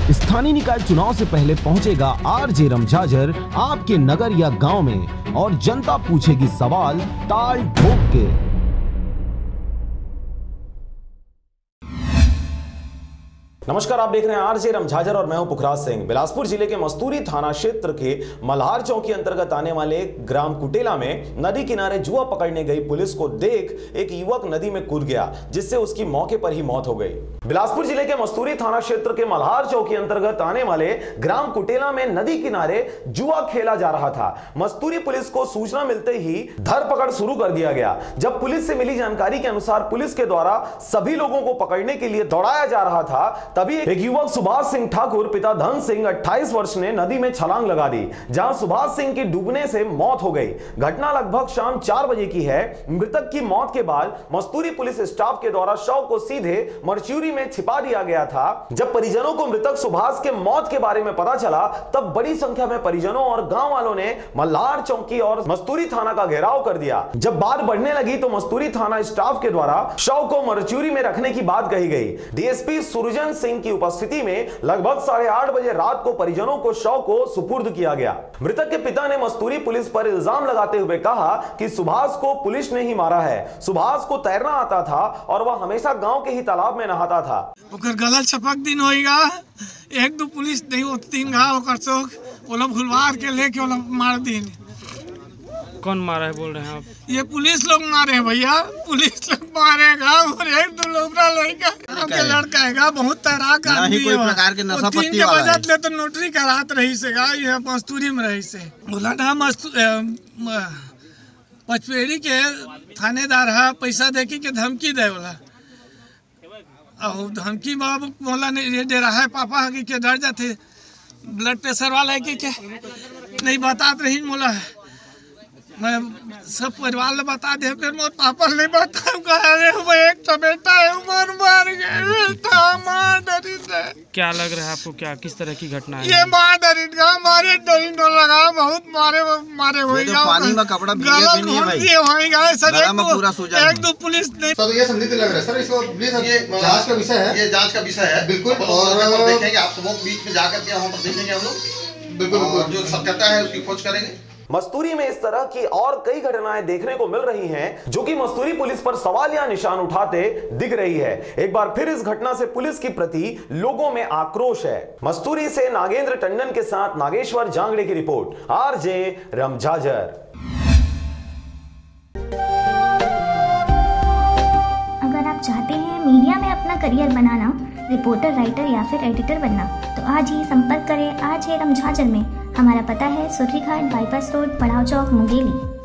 स्थानीय निकाय चुनाव से पहले पहुंचेगा आरजे रमझाझर आपके नगर या गांव में और जनता पूछेगी सवाल ताल ठोक के। नमस्कार, आप देख रहे हैं आरजे रमझाझर और मैं हूं पुखराज सिंह। बिलासपुर जिले के मस्तूरी थाना क्षेत्र के मल्हार चौकी अंतर्गत आने वाले ग्राम कुटेला में नदी किनारे जुआ पकड़ने गई पुलिस को देख एक युवक नदी में कूद गया, जिससे उसकी मौके पर ही मौत हो गई। बिलासपुर जिले के मस्तूरी थाना क्षेत्र के मल्हार चौकी अंतर्गत आने वाले ग्राम कुटेला में नदी किनारे जुआ खेला जा रहा था। मस्तूरी पुलिस को सूचना मिलते ही धरपकड़ शुरू कर दिया गया। जब पुलिस से मिली जानकारी के अनुसार पुलिस के द्वारा सभी लोगों को पकड़ने के लिए दौड़ाया जा रहा था, तभी एक युवक सुभाष सिंह ठाकुर पिता धन सिंह 28 वर्ष ने नदी में छलांग लगा दी, जहां सुभाष सिंह की डूबने से मौत हो गई। घटना लगभग शाम 4 बजे की है। मृतक की मौत के बाद मस्तूरी पुलिस स्टाफ के द्वारा शव को सीधे मरचूरी में छिपा दिया गया था। जब परिजनों को मृतक सुभाष के मौत के बारे में पता चला, तब बड़ी संख्या में परिजनों और गांव वालों ने मल्हार चौकी और मस्तूरी थाना का घेराव कर दिया। जब बात बढ़ने लगी तो मस्तूरी थाना स्टाफ के द्वारा शव को मरचूरी में रखने की बात कही गई। डीएसपी सुरजन सिंह की उपस्थिति में लगभग 8:30 बजे रात को परिजनों को शव को सुपुर्द किया गया। मृतक के पिता ने मस्तूरी पुलिस पर इल्जाम लगाते हुए कहा कि सुभाष को पुलिस ने ही मारा है। सुभाष को तैरना आता था और वह हमेशा गांव के ही तालाब में नहाता था। गलत छपक दिन होगा, 1-2 पुलिस नहीं होती, 3 घाव भुलवार के लेके मार दिन। कौन मारा है बोल रहे हैं आप? ये पुलिस लोग मारे हैं भैया, पुलिस लोग मारेगा और 1-2 लोबरा लड़का है, बहुत तैराक आदमी है। प्रकार के नशा पत्ती वाला है। ले तो नोटरी करात रही से ये मस्तूरी में रही से बोला ना पचपेड़ी के थानेदार है, पैसा देके के धमकी दे बोला, और धमकी बाबू बोला नहीं दे रहा है, पापा के डर जाते ब्लड प्रेशर वाला है कि नहीं बताते रही बोला है। मैं सब परिवार ने बता दे, फिर मोर पापा नहीं बताऊंगा। अरे वो एक तो बेटा है, उमर मार गया, मार डरी से। क्या लग रहा है आपको, क्या किस तरह की घटना है? ये मार डरी मारे डरी डर लगा, बहुत मारे होएगा। पानी में कपड़ा भीगे भी नहीं है भाई, होएगा सर। पूरा सूजा 1-2 पुलिस नहीं। सर ये संदिग्ध लग रहा है सर, इसको प्लीज ये जांच का विषय है, ये जांच का विषय है बिल्कुल। और देखेंगे आप सब बीच में जाकर के वहां पर देखेंगे हम लोग, बिल्कुल जो सत्यता है उसकी खोज करेंगे। मस्तूरी में इस तरह की और कई घटनाएं देखने को मिल रही हैं, जो कि मस्तूरी पुलिस पर सवाल या निशान उठाते दिख रही है। एक बार फिर इस घटना से पुलिस के प्रति लोगों में आक्रोश है। मस्तूरी से नागेंद्र टंडन के साथ नागेश्वर जांगड़े की रिपोर्ट, आरजे रमझाझर। अगर आप चाहते हैं मीडिया में अपना करियर बनाना, रिपोर्टर, राइटर या फिर एडिटर बनना, तो आज ही संपर्क करें आरजे रमझाझर में। हमारा पता है सुर्रीघाट बाईपास रोड, पड़ाव चौक, मुंगेली।